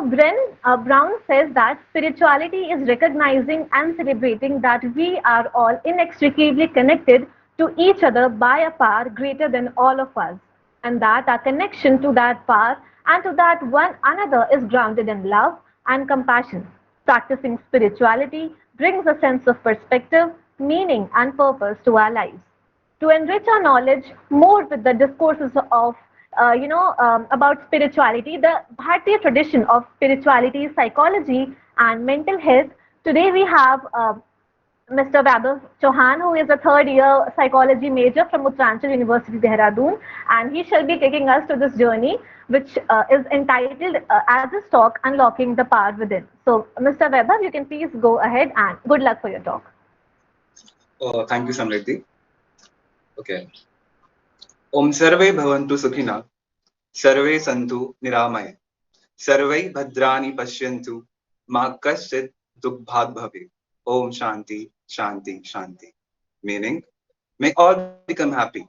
Brown says that spirituality is recognizing and celebrating that we are all inextricably connected to each other by a power greater than all of us, and that our connection to that power and to that one another is grounded in love and compassion. Practicing spirituality brings a sense of perspective, meaning, and purpose to our lives to enrich our knowledge more with the discourses of about spirituality, the Bhartiya tradition of spirituality, psychology, and mental health. Today we have Mr. Vaibhav Chauhan, who is a third year psychology major from Uttaranchal University, Dehradun, and he shall be taking us to this journey, which is entitled as his talk, Unlocking the Power Within. So, Mr. Vaibhav, you can please go ahead and good luck for your talk. Thank you, Samriddhi. Okay. Om Sarve Bhavantu Sukhina, Sarve Santu Niramaya, Sarve Bhadrani Pashyantu, Ma Kaschit Dukbhag Bhavi. Om Shanti, Shanti, Shanti. Meaning, may all become happy.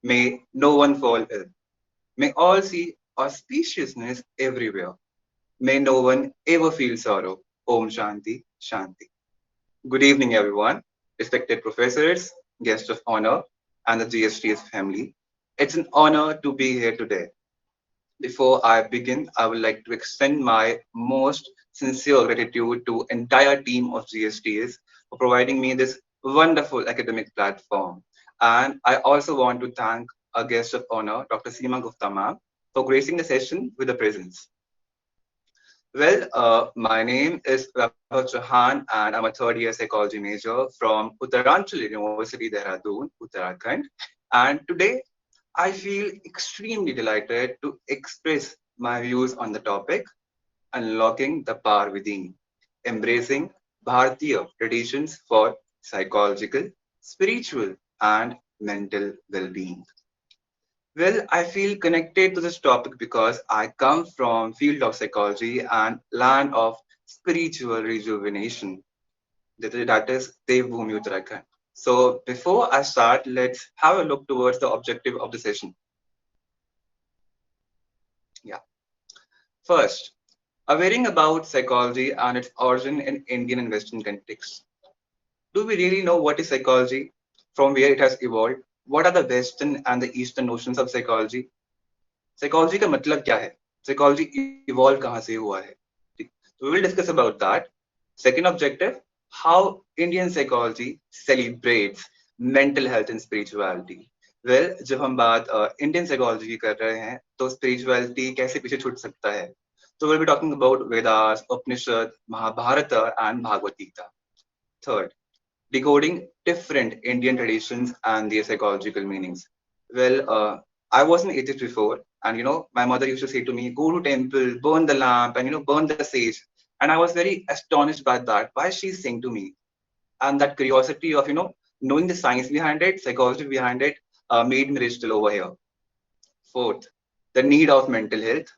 May no one fall ill. May all see auspiciousness everywhere. May no one ever feel sorrow. Om Shanti, Shanti. Good evening, everyone. Respected professors, guests of honor, and the GSTS family. It's an honor to be here today. Before I begin, I would like to extend my most sincere gratitude to entire team of GSTS for providing me this wonderful academic platform. And I also want to thank our guest of honor, Dr. Seema Gupta ma'am, for gracing the session with the presence. My name is Vaibhav Chauhan, and I'm a third-year psychology major from Uttaranchal University, Dehradun, Uttarakhand. And today, I feel extremely delighted to express my views on the topic, unlocking the power within, embracing Bhartiya traditions for psychological, spiritual, and mental well-being. Well, I feel connected to this topic because I come from field of psychology and land of spiritual rejuvenation. That is Devbhumi Uttarakhand. So before I start, let's have a look towards the objective of the session. Yeah. First, awareing about psychology and its origin in Indian and Western context. Do we really know what is psychology, from where it has evolved? What are the Western and the Eastern notions of psychology? Psychology का मतलब क्या है? Psychology evolved कहाँ से हुआ है? So we will discuss about that. Second objective, how Indian psychology celebrates mental health and spirituality. Well, जब हम बात Indian psychology की कर रहे हैं, तो spirituality कैसे पीछे छूट सकता है? So we'll be talking about Vedas, Upanishad, Mahabharata, and Bhagavad Gita. Third, decoding different Indian traditions and their psychological meanings. I was an atheist before, and my mother used to say to me, "Go to temple, burn the lamp, and burn the sage." And I was very astonished by that. Why she's saying to me, and that curiosity of knowing the science behind it, psychology behind it, made me reach till over here. Fourth, the need of mental health,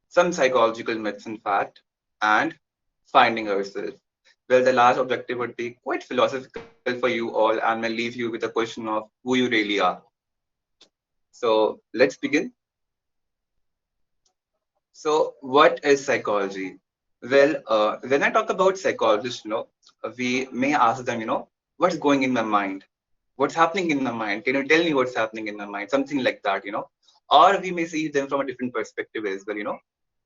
some psychological myths in fact, and finding ourselves. Well, the last objective would be quite philosophical for you all and may leave you with a question of who you really are. So let's begin. So what is psychology? When I talk about psychologists, we may ask them, what's going in my mind? What's happening in my mind? Can you tell me what's happening in my mind? Something like that. Or we may see them from a different perspective as well.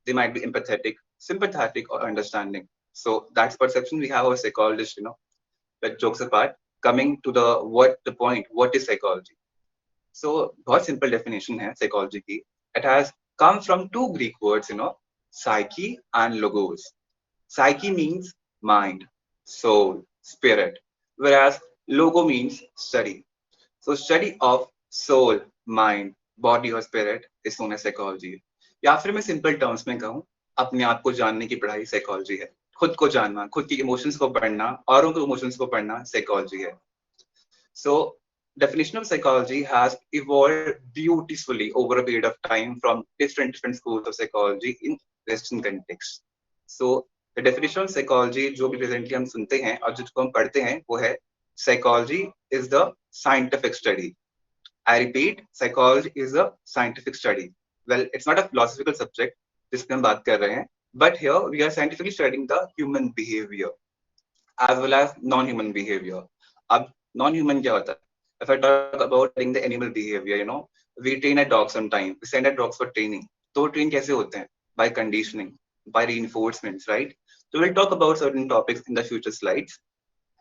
They might be empathetic, sympathetic, or understanding. So that's perception we have of a psychologist. But jokes apart, coming to the point, what is psychology? So बहुत simple definition है psychology की. It has come from two Greek words, psyche and logos. Psyche means mind, soul, spirit, whereas logo means study. So study of soul, mind, body or spirit is known as psychology. या फिर मैं simple terms में कहूँ, अपने आप को जानने की पढ़ाई साइकोलॉजी है. खुद को जानना, खुद की इमोशंस को पढ़ना, औरों के इमोशंस को पढ़ना साइकोलॉजी है. So definition of psychology has evolved beautifully over a period of time from different schools of psychology in Western context. So the definition of psychology जो भी presently हम सुनते हैं और जिसको हम पढ़ते हैं वो है psychology is the scientific study. I repeat, psychology is a scientific study. Well, it's not a philosophical subject जिसपे हम बात कर रहे हैं, But here we are scientifically studying the human behavior as well as non-human behavior. अब non-human क्या होता है? If I talk about studying the animal behavior, we train a dog sometime. We send our dogs for training. तो train कैसे होते हैं? By conditioning, by reinforcements, right? So we'll talk about certain topics in the future slides.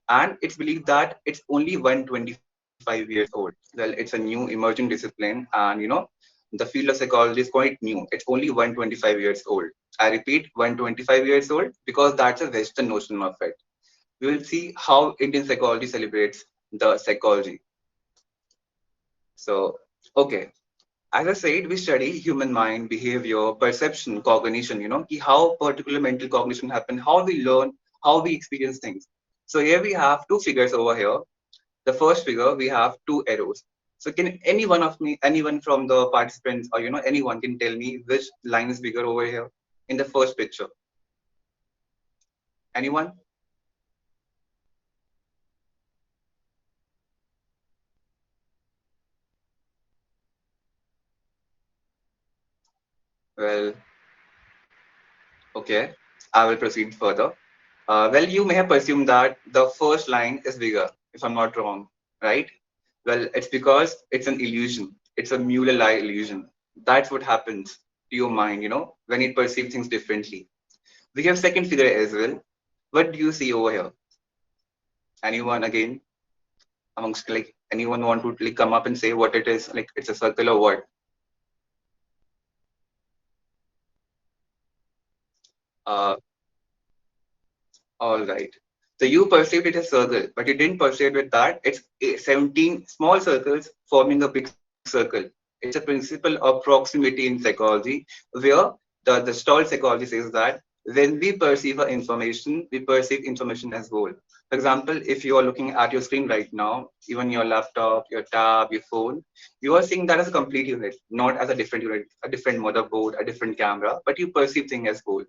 And it's believed that it's only 125 years old. Well, it's a new emerging discipline, and the field of psychology is quite new. It's only 125 years old. I repeat, 125 years old because that's a Western notion of it. We will see how Indian psychology celebrates the psychology. So, okay. As I said, we study human mind, behavior, perception, cognition, ki how particular mental cognition happen, how we learn, how we experience things. So here we have two figures over here. The first figure, we have two arrows. So can anyone from the participants or anyone can tell me which line is bigger over here in the first picture? Anyone? Well, okay. I will proceed further. Well, you may have presumed that the first line is bigger, if I'm not wrong, right? Well, it's because it's an illusion. It's a Mueller-Lie illusion. That's what happens to your mind, when it perceives things differently. We have second figure as well. What do you see over here? Anyone again amongst anyone want to come up and say what it is? Like it's a circle or what? Uh, All right. So you perceived it as circle, but you didn't perceive it that it's 17 small circles forming a big circle. It's a principle of proximity in psychology, where the stall psychology says that when we perceive information, we perceive information as whole. For example, if you are looking at your screen right now, even your laptop, your tab, your phone, you are seeing that as a complete unit, not as a different unit, a different motherboard, a different camera, but you perceive things as whole.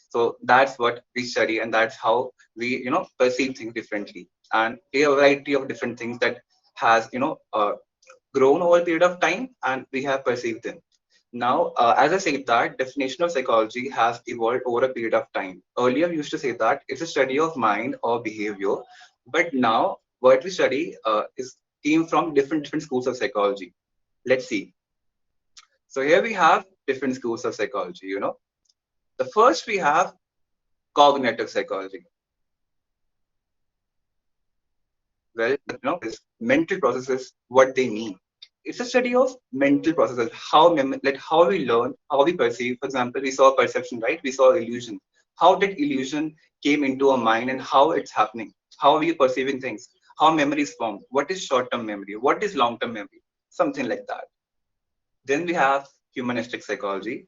So that's what we study, and that's how we perceive things differently. And a variety of different things that has grown over a period of time, and we have perceived them. Now, as I said, that definition of psychology has evolved over a period of time. Earlier, we used to say that it's a study of mind or behavior, but now what we study is came from different schools of psychology. Let's see. So here we have different schools of psychology. The first we have cognitive psychology. Well, mental processes, what they mean. It's a study of mental processes, how we learn, how we perceive. For example, we saw perception, right? We saw illusion. How that illusion came into our mind and how it's happening. How are we perceiving things? How memories form? What is short-term memory? What is long-term memory? Something like that. Then we have humanistic psychology.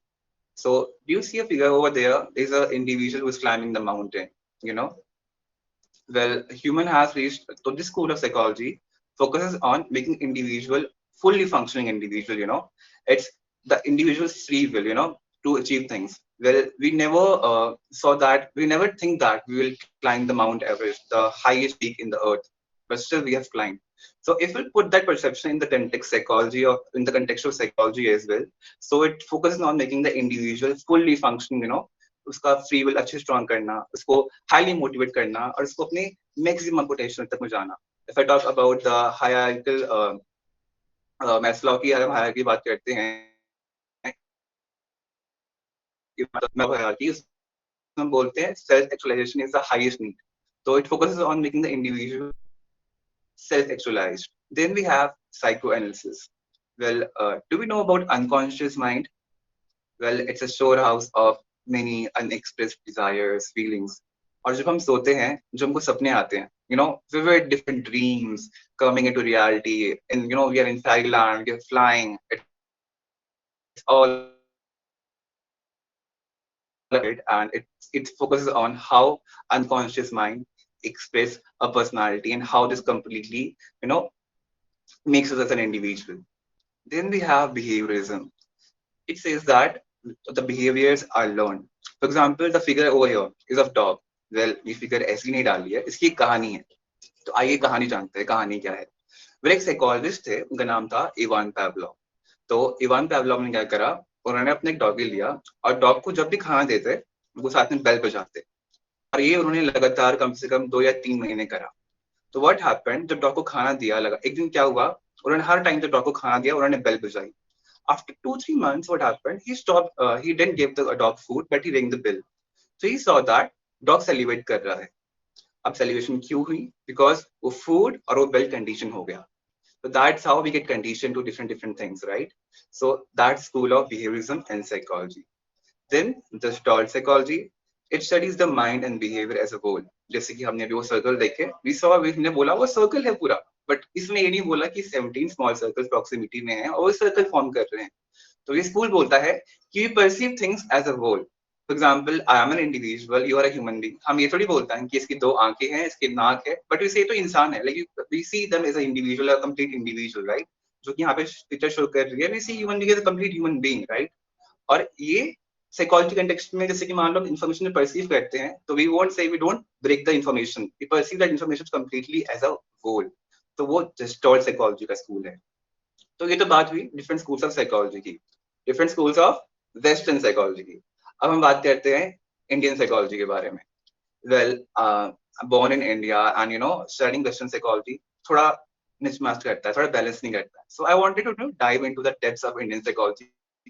So do you see a figure over there? There's an individual who's climbing the mountain. You know, well, human has reached. So this school of psychology focuses on making individual fully functioning individual. It's the individual's free will. To achieve things. Well, we never saw that. We never think that we will climb the Mount Everest, the highest peak in the earth, but still we have climbed. So if we put that perception in the context psychology or in the context of psychology as well, so it focuses on making the individual fully functioning. उसका free will अच्छे strong करना, उसको highly motivate करना और उसको अपने maximum potential तक में जाना. If I talk about the hierarchical Maslow की अगर हम हायरार्की की बात करते हैं, उसमें बोलते हैं self actualization is the highest need. So it focuses on making the individual self-actualized. Then we have psychoanalysis. Well, do we know about unconscious mind? Well, it's a storehouse of many unexpressed desires, feelings. और जब हम सोते हैं, जो हमको सपने आते हैं, vivid different dreams coming into reality, and we are in fairyland, we are flying. It's all about it, and it focuses on how unconscious mind express a personality and how this completely, makes us as an individual. Then we have behaviorism. It says that the behaviors are learned. For example, the figure over here is of dog. Well, ये figure ऐसी नहीं डाली है, इसकी एक कहानी है. तो आइए कहानी जानते हैं, कहानी क्या है. well, एक साइकोलॉजिस्ट थे, उनका नाम था इवान पैवलोव. तो इवान पैवलोव ने क्या करा, उन्होंने अपने एक डॉगी लिया और डॉग को जब भी खाना देते, वो साथ में बेल बजाते, और ये उन्होंने लगातार कम से कम 2 या 3 महीने करा। तो व्हाट हैपेंड, जब डॉग को खाना दिया, लगा एक दिन क्या हुआ, उन्होंने हर टाइम जब डॉग को खाना दिया उन्होंने बेल बजाई। After 2 3 months what happened, he didn't give the dog food but he rang the bell. So he saw that dog salivate कर रहा है। अब सेलिब्रेशन क्यों हुई? बिकॉज वो फूड और वो बेल कंडीशन हो गया। So that's how we get conditioned to different things, right? So that's school of behaviorism and psychology. Then the stalled psychology, it studies the mind and behavior as a whole. जैसे कि हमने अभी वो circle देखे, we saw, हमने बोला वो circle है पूरा, बट इसने ये नहीं बोला कि 17 स्मॉल सर्कल प्रॉक्सिमिटी में है और वो सर्कल फॉर्म कर रहे हैं। तो ये स्कूल बोलता है कि we perceive things as a whole. For example, I am an individual, you are a human being. हम ये थोड़ी बोलते हैं कि इसकी 2 आंखें हैं, इसकी नाक है, बट वी से तो इंसान है, like we see them as a individual, a complete individual, right? जो कि यहाँ पे पिक्चर शो कर रही है, we see human being as a complete human being, right? और ये साइकोलॉजी कंटेक्स्ट में, जैसे कि मान लो इन्फॉर्मेशन परसीव करते हैं, तो we won't say we don't break the information, we perceive that information completely as a whole. तो वो डिस्टॉर्ट साइकोलॉजी का स्कूल है। तो ये तो बात हुई डिफरेंट स्कूल्स ऑफ साइकोलॉजी की, different schools of western psychology की। अब हम बात करते हैं इंडियन साइकोलॉजी के बारे में। Well, born in India and studying western psychology थोड़ा मिसमैच करता है, थोड़ा बैलेंस नहीं करता है। So I wanted to dive into the depths of Indian psychology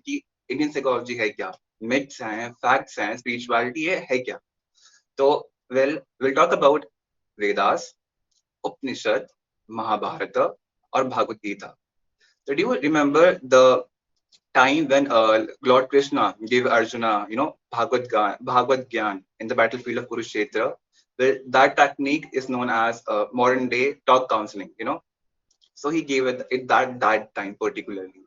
कि इंडियन साइकोलॉजी है क्या, मिथ्स हैं, फैक्ट्स हैं, स्पिरिचुअलिटी है क्या? तो well, will talk about Vedas, Upanishad, Mahabharat और Bhagavad Gita. So do you remember the time when Lord Krishna gave Arjuna, Bhagavad Gyan in the battlefield of Kurukshetra? Well, that technique is known as modern day talk counseling. So he gave it that time particularly.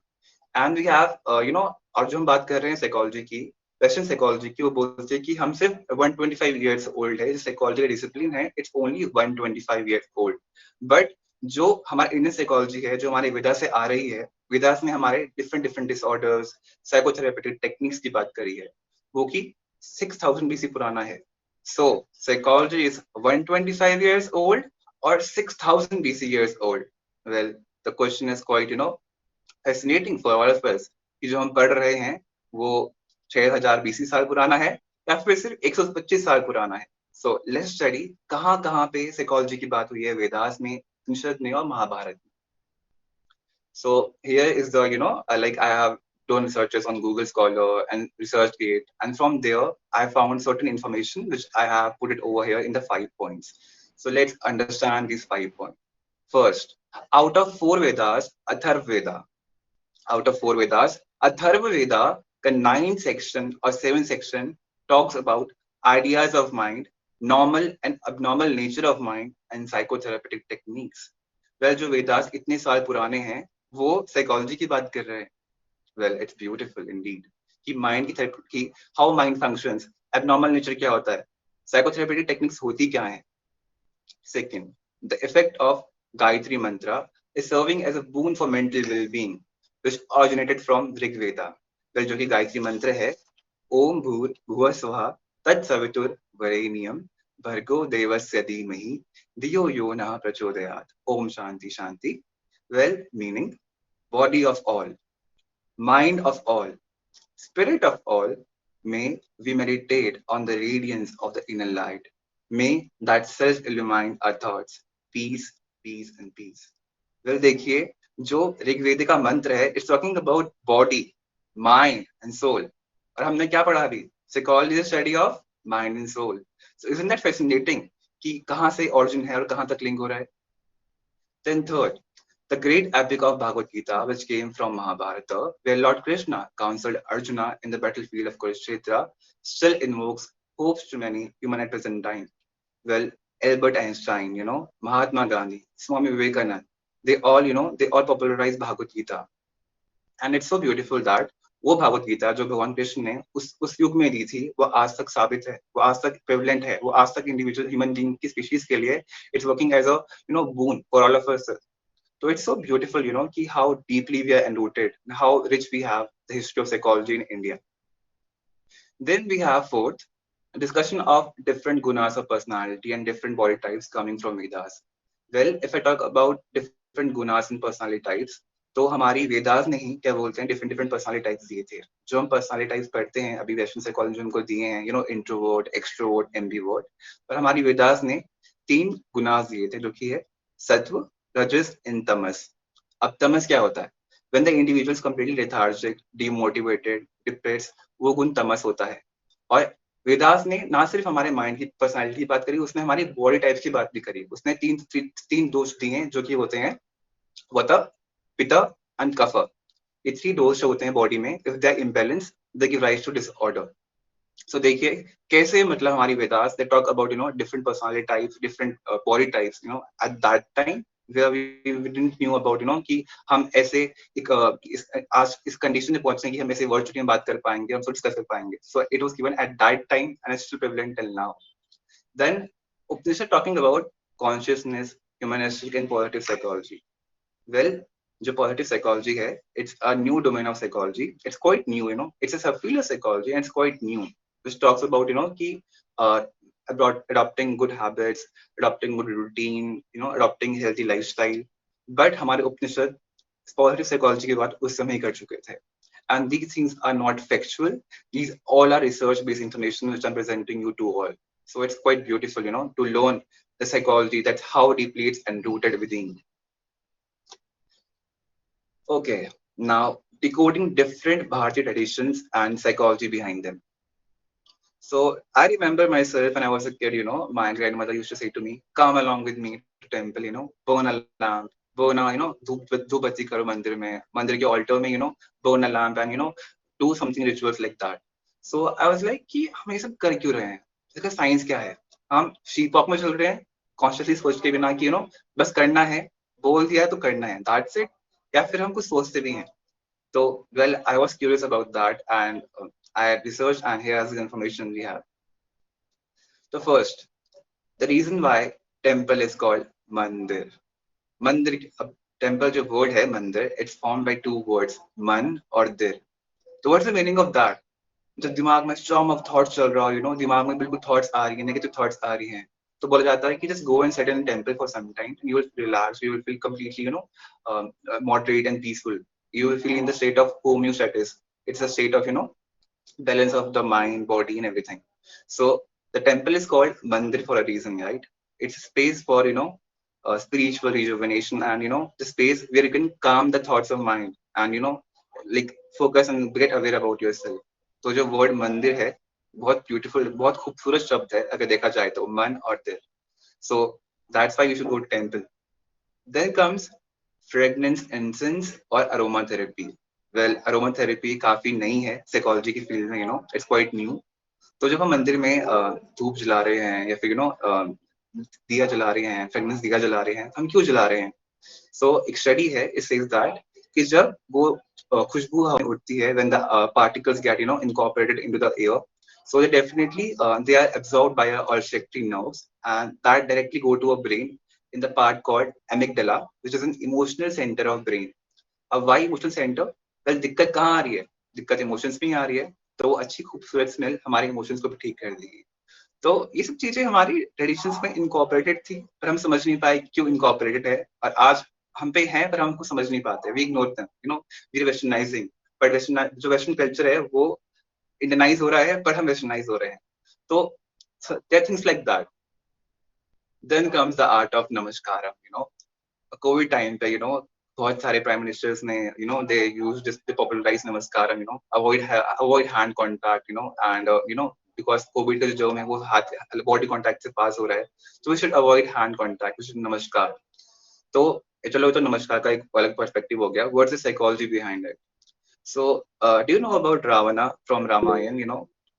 And we have और जो हम बात कर रहे हैं psychology की, western psychology की, वो बोलते हैं कि हम सिर्फ 125 ईयर्स ओल्ड है। जो साइकोलॉजी का डिसिप्लिन है, it's only 125 years old. But जो हमारी इंडियन साइकोलॉजी है, जो हमारे वेदा से आ रही है, वेदास में हमारे different different disorders, psychotherapeutic techniques की बात करी है, वो की 6000 बीसी पुराना है। सो साइकोलॉजी इज 125 ईयर्स ओल्ड और 6000 BC years old. Well, the question is quite fascinating for all of us कि जो हम पढ़ रहे हैं वो 6000 बीसी साल पुराना है या फिर सिर्फ 125 साल पुराना है। सो लेट्स स्टडी कहाँ कहाँ पे साइकोलॉजी की बात हुई है वेदास में, उपनिषद में और महाभारत में। So here is the, like I have done researches on Google Scholar and ResearchGate, and from there I found certain information which I have put it over here in the 5 points. So let's understand these 5 points. First, out of four Vedas, Atharva Veda, out of four Vedas, Atharva Veda, the ninth section or seventh section talks about ideas of mind, normal and abnormal nature of mind, and psychotherapeutic techniques. Well, जो वेदास इतने साल पुराने हैं, वो psychology की बात कर रहे हैं। वेल, इट्स ब्यूटीफुल इंडीड कि माइंड की how mind functions, abnormal nature क्या होता है, साइकोथेरेपेटिक टेक्निक्स होती क्या है। Second, the effect of Gayatri Mantra is serving as a boon for mental well-being, which originated from Rig Veda. Well, जो कि गायत्री मंत्र है, ओम भूर भुवः स्वः तत्सवितुर वरेण्यम भर्गो देवस्य धीमहि धियो यो नः प्रचोदयात्। ओम शांति शांति। Well, meaning body of all, mind of all, spirit of all, may we meditate on the radiance of the inner light. May that self illumine our thoughts. Peace, peace, and peace. Well, देखिए, जो ऋग्वेद का मंत्र है, it's talking about body, mind and soul. और हमने क्या पढ़ा अभी? Psychology is study of mind and soul. So isn't that fascinating कि कहाँ से ओरिजिन है और कहाँ तक लिंक हो रहा है। Then third, the great epic of Bhagavad Gita, which came from Mahabharata, where Lord Krishna counseled Arjuna in the battlefield of Kurukshetra, still invokes hopes to many human at present time. Well, Albert Einstein, Mahatma Gandhi, Swami Vivekananda, they all popularized Bhagavad Gita. And it's so beautiful that वो भागवत गीता जो भगवान कृष्ण ने उस युग में दी थी, वो आज तक साबित है, वो आज तक प्रेवलेंट है, वो आज तक इंडिविजुअल ह्यूमन बीइंग की स्पीशीज के लिए it's working as a boon for all of us. So it's so beautiful, how deeply we are enrooted, how rich we have the history of psychology in India. Then we have fourth, a discussion of different gunas of personality and different body types coming from Vedas. Well, if I talk about different gunas and personality types, तो हमारी वेदास ने ही क्या बोलते हैं different different personality types दिए थे। जो हम पर्सनालिटी टाइप्स पढ़ते हैं अभी वेस्टर्न साइकोलॉजी हमको दिए हैं, इंट्रोवर्ट, एक्सट्रोवर्ट, एम्बीवर्ट। और हमारी वेदास ने 3 गुनास दिए थे, जो कि है सत्व, रजस एंड तमस। अब तमस क्या होता है? When the individual completely lethargic, demotivated, depressed, वो गुण तमस होता है। और वेदास ने ना सिर्फ हमारे माइंड की पर्सनालिटी की बात करी, उसने हमारी बॉडी टाइप्स की बात भी करी। उसने तीन दोष दिए हैं, जो कि होते हैं वत, पिता एंड कफ। ये 3 दोष जो होते हैं बॉडी में, if they are imbalance, they give rise to disorder. So देखिए कैसे मतलब हमारी Vedas they talk about different personality types, different body types, at that time we didn't knew about कि हम ऐसे एक आज इस कंडीशन में पहुंचे कि हम ऐसे वर्चुअली में बात कर पाएंगे, हम डिस्कस कर पाएंगे। So it was given at that time and it's still prevalent till now. Then Upanishad talking about consciousness, humanistic and positive psychology. Well, जो पॉजिटिव साइकोलॉजी है, it's a new domain of psychology. It's quite new, it's a subfield of psychology and it's quite new, which talks about कि about adopting good habits, adopting good routine, adopting healthy lifestyle. But हमारे उपनिषद positive psychology की बात उस समय ही कर चुके थे। And these things are not factual. These all are research-based information which I'm presenting you to all. So it's quite beautiful, to learn the psychology, that's how deeply it's enrooted within. Okay, now decoding different Bhartiya traditions and psychology behind them. So I remember myself when I was a kid, my grandmother used to say to me, come along with me to temple, burn a lamp, burn a, धूप बत्ती करो मंदिर में, मंदिर के altar में, burn a lamp and, do something rituals like that. So I was like कि हम ये सब कर क्यों रहे हैं? इसका साइंस क्या है? हम शीप वॉक में चल रहे हैं, कॉन्शियसली सोच के बिना कि, बस करना है, बोल दिया तो करना है, that's it, या फिर हम कुछ सोचते भी हैं? So, well, I was curious about that, and I researched, and here's the information we have. So first, the reason why temple is called Mandir. Mandir, temple जो word है Mandir, it's formed by 2 words, man और dir. So what's the meaning of that? जब दिमाग में storm of thoughts चल रहा हो, दिमाग में बिल्कुल thoughts आ रही हैं, negative thoughts आ रही हैं, तो बोला जाता है कि just go and sit in a temple for some time. You will relax, you will feel completely, moderate and peaceful. You will feel in the state of homeostasis. It's a state of, balance of the mind, body, and everything. So the temple is called Mandir for a reason, right? It's a space for spiritual rejuvenation, and the space where you can calm the thoughts of mind and like focus and get aware about yourself. तो जो word मंदिर है बहुत beautiful, बहुत खूबसूरत शब्द है अगर देखा जाए तो, मन और दिल. So that's why you should go to temple. Then comes fragrance, incense और aromatherapy. Well, aromatherapy काफी नई है साइकोलॉजी की फील्ड में, it's quite new. तो जब हम मंदिर में धूप जला रहे हैं या फिर दिया जला रहे हैं, फ्रेगनेंस दिया जला रहे हैं, हम क्यों जला रहे हैं? सो एक स्टडी है, इट सेज दैट कि जब वो खुशबू हवा में उड़ती है, when the particles get incorporated into the air, so they definitely they are absorbed by our olfactory nerves, and that directly go to a brain in the part called amygdala, which is an emotional center of brain. अब Y emotional centre, well दिक्कत कहाँ आ रही है? दिक्कत emotions में ही आ रही है, तो वो अच्छी खूबसूरत स्मेल हमारे इमोशंस को भी ठीक कर देगी। तो ये सब चीजें हमारी ट्रेडिशंस में इनकॉर्पोरेटेड थी, पर हम समझ नहीं पाए क्यों इनकॉर्पोरेटेड है, और आज हम पे है पर हम उनको समझ नहीं पाते, we ignore them, we westernising. But western जो वेस्टर्न कल्चर है वो इंडियनाइज हो रहा है, पर हम वेस्टर्नाइज हो रहे हैं। तो there things like that. Then comes the art of namaskaram. Covid time पे बहुत सारे प्राइम मिनिस्टर्स ने they use this, they popularise namaskaram, avoid hand contact, and because covid का जो जर्म है वो हाथ बॉडी कांटेक्ट से पास हो रहा है, तो we should avoid hand contact, we should नमस्कार. तो चलो तो नमस्कार का एक अलग पर्सपेक्टिव हो गया. What's the psychology behind it? So do you know about Ravana from Ramayan?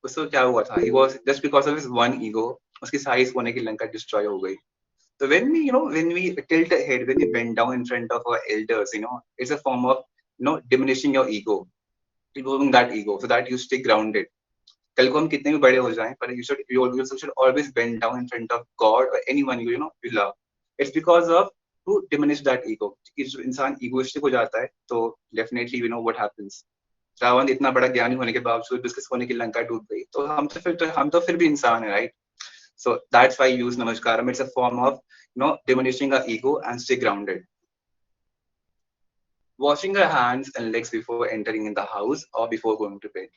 उसको क्या हुआ था? He was just because of his one ego, उसकी सारी सोने की लंका डिस्ट्रॉय हो गई. So when we tilt ahead, when we bend down in front of our elders, it's a form of, diminishing your ego, removing that ego, so that you stay grounded. कल को हम कितने भी बड़े हो जाएं, पर you should always bend down in front of God or anyone you love. It's because of to diminish that ego. कि जब इंसान egoistic हो जाता है, तो definitely what happens. रावण इतना बड़ा ज्ञानी होने के बावजूद भी उसके सोने की लंका डूब गई, तो हम तो फिर भी इंसान है, right? So that's why I use namaskaram. It's a form of diminishing our ego and stay grounded. washing our hands and legs before entering in the house or before going to bed.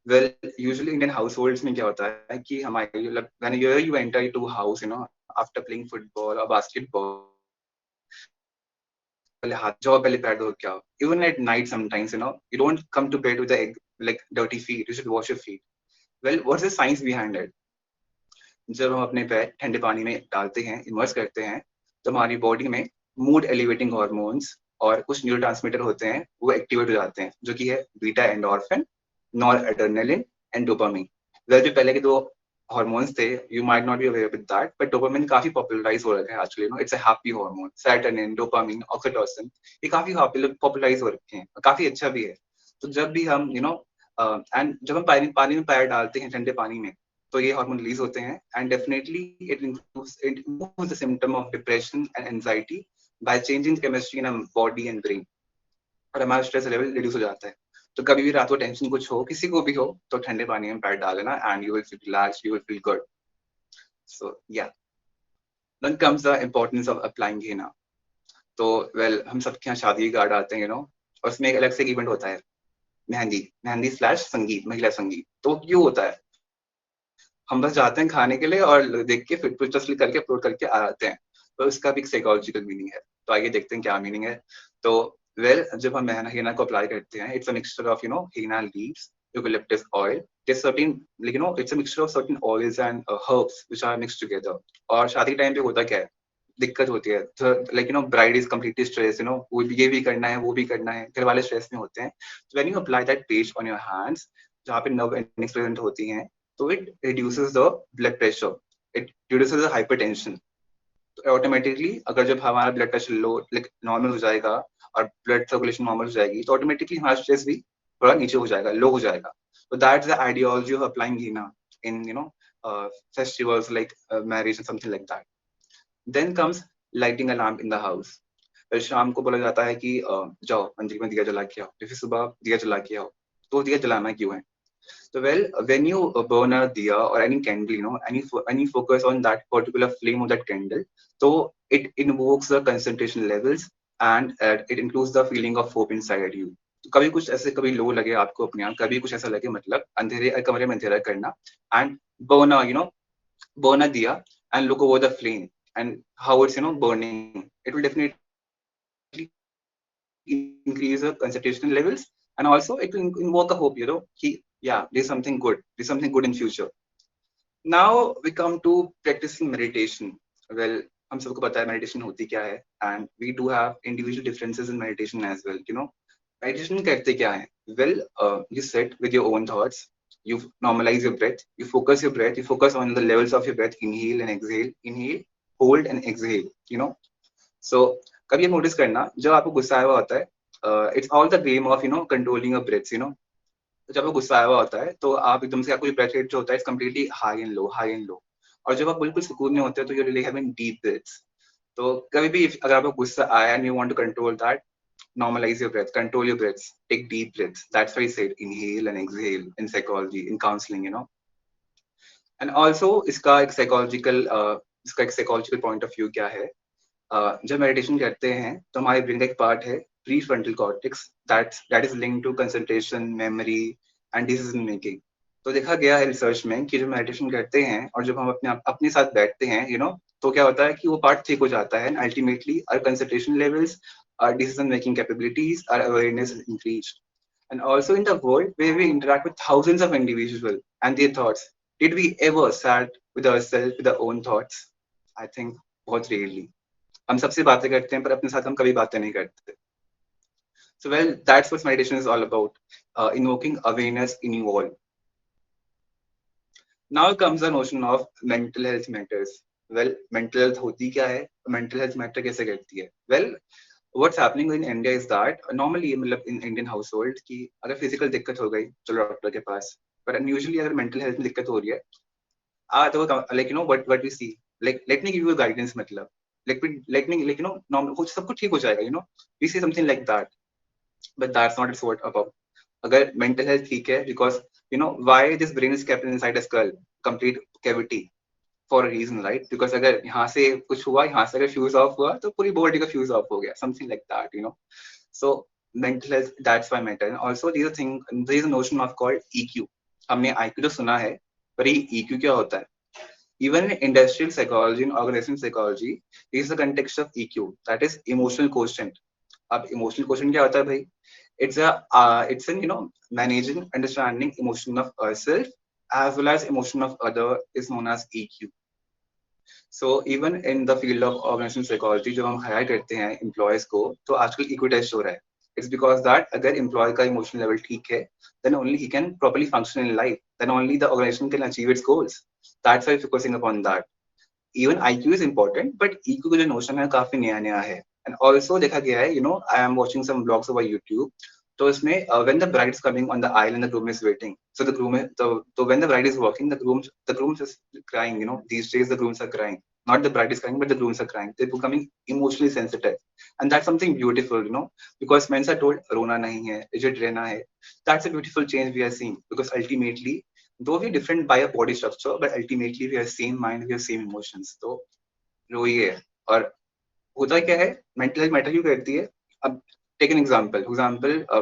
Well, usually Indian households में क्या होता है कि हमारी whenever you enter into a house, after playing football or basketball, सबसे पहले हाथ जाओ पहले पैर धो के आओ. Even at night sometimes, you don't come to bed with the like dirty feet. You should wash your feet. Well, what's the science behind it? जब हम अपने पैर ठंडे पानी में डालते हैं, इमर्स करते हैं, तो हमारी बॉडी में मूड एलिवेटिंग हॉर्मोन्स और कुछ न्यूरो ट्रांसमीटर होते हैं, वो एक्टिवेट हो जाते हैं, जो कि है beta endorphin, nor adrenaline and dopamine. Well जो पहले के दो हॉर्मोन्स थे, you might not be aware with that, but dopamine काफी पॉपुलराइज हो रखा है actually. It's a happy hormone. Serotonin, dopamine, oxytocin, ये काफी पॉपुलराइज हो रखे हैं, काफी अच्छा भी है. तो जब भी हम एंड जब हम पानी में पैर डालते हैं ठंडे पानी में, तो ये हार्मोन रिलीज होते हैं, and definitely it improves the symptom of depression and anxiety by changing chemistry in our body and brain. और हमारा स्ट्रेस लेवल रिड्यूस हो जाता है. तो कभी भी रात को टेंशन कुछ हो, किसी को भी हो, तो ठंडे पानी में पैर डाल लेना and you will feel relax, you will feel good. So yeah, then comes the importance of applying henna. तो वेल हम सबके यहाँ शादी कार्ड आते हैं, और उसमें एक अलग से इवेंट होता है, मेहंदी. मेहंदी स्लैश संगीत, महिला संगीत. तो क्यों होता है? हम बस जाते हैं खाने के लिए और देख के फिर पिक्चर्स क्लिक करके अपलोड करके आ जाते हैं. तो उसका भी एक साइकोलॉजिकल मीनिंग है. तो आइए देखते हैं क्या मीनिंग है. तो वेल जब हम हेना को अप्लाई करते हैं, it's a mixture of henna leaves, eucalyptus oil, there's certain it's a mixture of certain oils and herbs which are mixed together. और शादी टाइम पे होता क्या है, दिक्कत होती है. ब्राइड इज कम्प्लीटली स्ट्रेस, वो ये भी करना है, वो भी करना है, घर वाले स्ट्रेस में होते हैं. So when you apply that page on your hands, जहाँ पे नर्व एंडिंग्स प्रेजेंट होती हैं, तो it reduces the blood pressure, it reduces the hypertension. तो ऑटोमेटिकली अगर जब हमारा ब्लड प्रेशर लो नॉर्मल हो जाएगा और ब्लड सर्कुलेशन नॉर्मल हो जाएगी, तो ऑटोमेटिकली हमारा स्ट्रेस भी थोड़ा नीचे हो जाएगा, लो हो जाएगा. So that's the ideology of applying henna in festivals like marriage and something like that. Then comes lighting a lamp in the house. फिर शाम को बोला जाता है कि जाओ मंदिर में दिया जला के आओ, फिर सुबह दिया जला के आओ. तो दिया जलाना क्यों है? So well, when you burn a diya or any candle, any focus on that particular flame of that candle, so it invokes the concentration levels, and it includes the feeling of hope inside you. तो कभी कुछ ऐसे कभी लो लगे आपको अपने यहाँ, कभी कुछ ऐसा लगे, मतलब अंधेरे कमरे में अंधेरा करना and burn a burn a diya and look over the flame and how it's burning. It will definitely increase the concentration levels, and also it will invoke a hope, कि yeah, there's something good, there's something good in future. Now we come to practicing meditation. Well, हम सबको पता है meditation होती क्या है, and we do have individual differences in meditation as well. Meditation करते क्या है? Well, you sit with your own thoughts, you normalize your breath, you focus your breath, you focus on the levels of your breath, inhale and exhale, inhale, hold and exhale. So कभी आप notice करना, जब आपको गुस्सा आया हुआ होता है, it's all the game of controlling your breaths. तो जब वो गुस्सा आया हुआ होता है, तो आप एकदम से आपको ब्रेथ रेट जो होता है it's completely high and low, high and low. और जब आप बिल्कुल सुकून में होते हैं, तो you really having deep breaths. तो कभी भी अगर आपको गुस्सा आया and you want to control that, normalize your breath, control your breaths, take deep breaths. That's why I said inhale and exhale in psychology, in counseling. And also इसका एक psychological point of view क्या है? जब meditation करते हैं, तो हमारे brain का एक पार्ट है pre frontal cortex, that is linked to concentration, memory and decision making. तो देखा गया है रिसर्च में कि जब मेडिटेशन करते हैं और जब हम अपने साथ बैठते हैं, तो क्या होता है कि वो पार्ट ठीक हो जाता है, and ultimately our concentration levels, our decision making capabilities, our awareness is increased. And also in the world where we interact with thousands of individuals and their thoughts, did we ever sat with ourselves with our own thoughts? I think बहुत rarely. हम सबसे बातें करते हैं, पर अपने साथ हम कभी बातें नहीं करते. So well, that's what meditation is all about, invoking awareness in you all. Now comes the notion of mental health matters. Well, mental health होती क्या है? Mental health matter कैसे करती है? Well, what's happening in India is that normally मतलब in Indian household कि अगर physical दिक्कत हो गई, चलो डॉक्टर के पास. But usually अगर mental health में दिक्कत हो रही है, तो what we see, let me give you a guidance, मतलब let me normal कुछ सब कुछ ठीक हो जाएगा. We say something like that, but that's not what about. अगर mental health ठीक है, because why this brain is kept inside a skull, complete cavity, for a reason, right? Because अगर यहाँ से कुछ हुआ, यहाँ से अगर फ्यूज ऑफ हुआ, तो पूरी बॉडी का फ्यूज ऑफ हो गया, something like that. So mental health, that's why mental. And also there is a thing, there is a notion of called EQ. हमने IQ तो सुना है, पर ये EQ क्या होता है? Even in industrial psychology and organizational psychology, is the context of EQ, that is emotional quotient. अब emotional quotient क्या होता है भाई? It's an managing understanding emotion of ourselves as well as emotion of other is known as EQ. So even in the field of organizational psychology, जब हम higher करते हैं employees को, तो आजकल EQ test हो रहा है. It's because that अगर employee का emotional level ठीक है, then only he can properly function in life. Then only the organization can achieve its goals. That's why focusing upon that. Even IQ is important, but EQ का जो notion है काफी नया नया है. And also देखा गया है, I am watching some blogs over YouTube. So इसमें when the bride is coming on the aisle and the groom is waiting, so so when the bride is walking, the grooms is crying. These days the grooms are crying. Not the bride is crying, but the grooms are crying. They're becoming emotionally sensitive, and that's something beautiful. Because men are told rona nahi hai, rigid rehna hai. That's a beautiful change we are seeing. Because ultimately, though we're different by a body structure, but ultimately we have same mind, we have same emotions. तो वही है. और होता क्या है, mental health matter क्यों करती है? अब take an example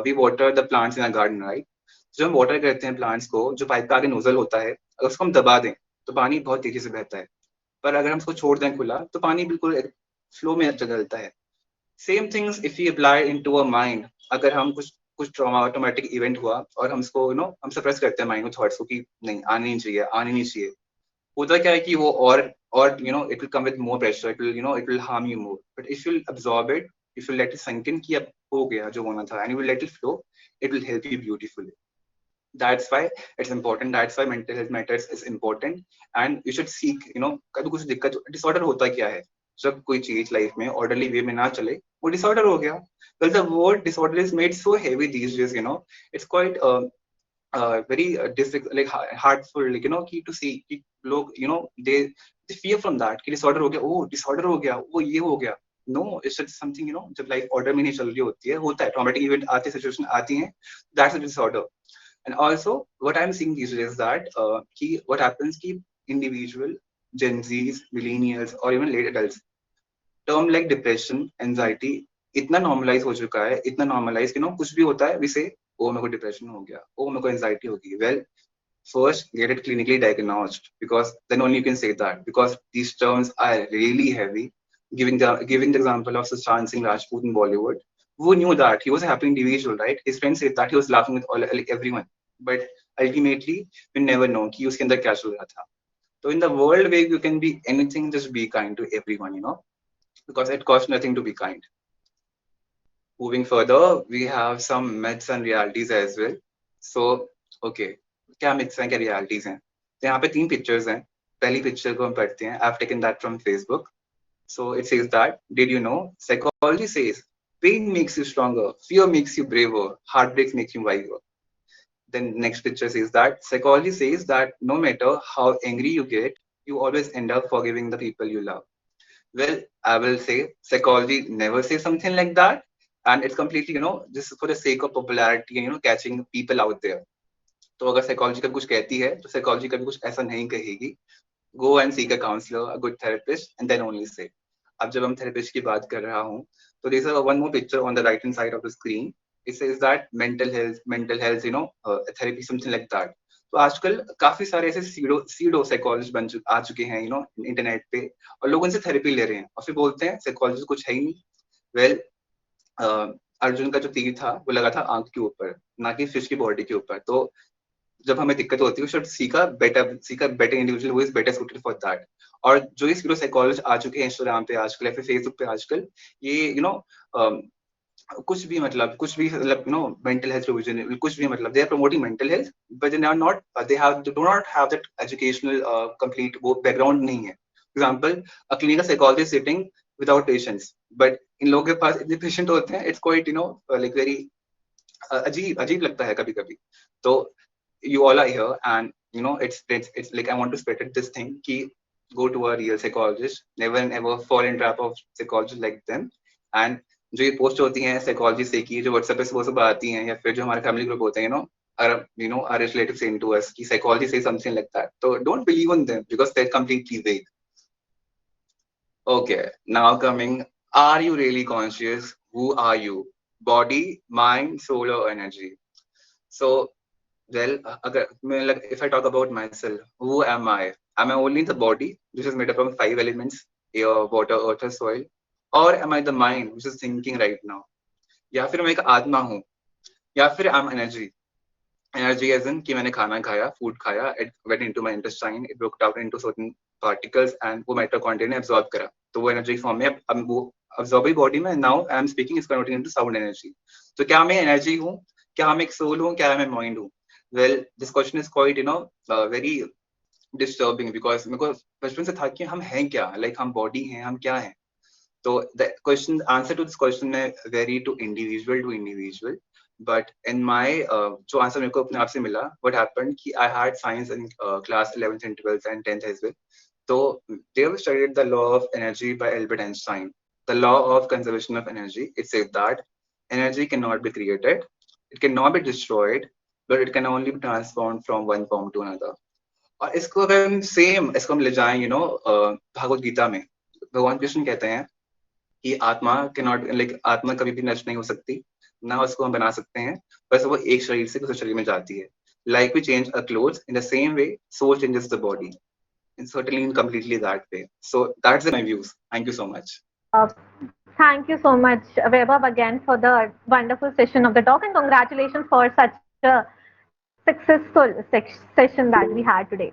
we water the plants in a garden, right? जब हम वाटर करते हैं प्लांट्स को, जो पाइप का आगे नोजल होता है, अगर उसको हम दबा दें तो पानी बहुत तेजी से बहता है. पर अगर हम उसको छोड़ दें खुला, तो पानी बिल्कुल फ्लो में चलता है. Same things if you apply into a mind. अगर हम कुछ कुछ ट्रॉमा ऑटोमेटिक इवेंट हुआ और हम उसको हम सप्रेस करते हैं माइंड को, थॉट्स को कि नहीं आनी नहीं चाहिए, आनी नहीं चाहिए. होता क्या है कि वो और it will come with more pressure, it will harm you more. But if you absorb it, if you let it sink in कि अब हो गया जो होना था, and you will let it flow, it will help you beautifully. That's why it's important. That's why mental health matters is important, and you should seek. कभी कुछ दिक्कत डिसऑर्डर होता क्या है? जब कोई चीज लाइफ में ऑर्डरली वे में ना चले, वो डिसऑर्डर हो गया. Well, the word disorder is made so heavy these days. It's quite very like hurtful, like कि to see कि लोग they fear from that कि disorder हो गया, oh disorder हो गया, वो ये हो गया. No, it's just something जब लाइफ ऑर्डर में नहीं चल रही होती है, होता है ट्रॉमेटिक इवेंट आते हैं, सिचुएशन आती हैं, that's a disorder. And also what I'm seeing these days is that what happens कि individual Gen Zs, millennials or even late adults, term like depression, anxiety इतना नॉर्मलाइज हो चुका है, इतना नॉर्मलाइज कुछ भी होता है विसे ओ मेरे को डिप्रेशन हो गया, ओ मेरे को एंजाइटी हो गई. Well, first get it clinically diagnosed, because then only you can say that, because these terms are really heavy. Giving the example of Sushant Singh Rajput in Bollywood, who knew that he was a happy individual, right? His friends said that he was laughing with everyone, but ultimately we never know कि उसके अंदर क्या चल रहा था. So in the world where you can be anything, just be kind to everyone, because it costs nothing to be kind. Moving further, we have some myths and realities as well. So, okay, क्या myths हैं, क्या realities हैं? तो यहाँ पे 3 pictures हैं. पहली picture को हम पढ़ते हैं. I've taken that from Facebook. So it says that, did you know, psychology says, pain makes you stronger, fear makes you braver, heartbreaks make you wiser. Then next picture says that, psychology says that no matter how angry you get, you always end up forgiving the people you love. Well, I will say psychology never says something like that, and it's completely, just for the sake of popularity and catching people out there. तो अगर psychology का कुछ कहती है, तो psychology कभी कुछ ऐसा नहीं कहेगी. Go and seek a counselor, a good therapist, and then only say. अब जब हम therapist की बात कर रहा हूँ, तो there's one more picture on the right hand side of the screen. It says that mental health, therapy, something like that. तो आजकल काफी सारे ऐसे सीडो साइकोलॉजिस्ट आ चुके हैं, इंटरनेट पे, और लोग उनसे थेरेपी ले रहे हैं और फिर बोलते हैं साइकोलॉजी कुछ है ही नहीं. वेल, अर्जुन का जो तीर था वो लगा था आंख के ऊपर, ना कि फिश की बॉडी के ऊपर. तो जब हमें दिक्कत होती है, should seek a better individual who is better suited for that. और जो ये सीडो साइकोलॉजिस्ट आ चुके हैं इंस्टाग्राम पे आजकल या फिर फेसबुक पे आजकल, ये कुछ भी मतलब मेंटल हेल्थ रिविजन, कुछ भी मतलब they are promoting mental health, but they are not, they do not have that educational complete वो बैकग्राउंड नहीं है. Example, a clinical psychologist sitting without patients, but इन लोगों के पास इतने पेशेंट होते हैं, इट्स क्वाइट लाइक वेरी अजीब अजीब लगता है कभी कभी. तो you all are here, and it's like I want to spread it this thing ki go to a real psychologist, never and ever fall in trap of psychologists like them. And जो ये post होती हैं psychology से की, जो WhatsApp पे सुबह सुबह आती हैं, या फिर जो हमारे फैमिली ग्रुप होते हैं, our relatives saying to us कि psychology says something like that, so don't believe on them because they're completely vague. Okay, now coming, are you really conscious? Who are you? body, mind, soul, or energy. So, well, like, if I talk about myself, who am I? Am I only the body, which is made up of five elements: air, water, earth, or soil? Or am I the mind, which is thinking right now? या फिर मैं एक आत्मा हूँ, या फिर I am energy. Energy as in कि मैंने खाना खाया, food खाया, it went into my intestine, it broke down into certain particles and वो mitochondria ने absorb करा. तो वो energy form में अब वो absorb हुई body में. Now I am speaking is converting into sound energy. तो क्या मैं energy हूँ? क्या मैं एक soul हूँ? क्या मैं mind हूँ? Well, this question is quite very disturbing because मेरे को बचपन से था कि हम हैं क्या? Like हम body हैं, हम क्या हैं? So the question answer to this question may vary to individual. But in my जो answer मेरे को अपने आप से मिला, what happened कि I had science in class 11th and 12th and 10th as well. So they have studied the law of energy by Albert Einstein. The law of conservation of energy. It says that energy cannot be created, it cannot be destroyed, but it can only be transformed from one form to another. और इसको अगर हम same इसको हम ले जाएं भगवत गीता में भगवान कृष्ण कहते हैं कि आत्मा के नॉट लाइक आत्मा कभी भी नष्ट नहीं हो सकती ना उसको हम बना सकते हैं बस वो एक शरीर से दूसरे शरीर में जाती है like we change a clothes in the same way soul changes the body and certainly in completely that way. So that's my views. Thank you so much. Thank you so much, Vaibhav, again for the wonderful session of the talk, and congratulations for such a successful session that we had today.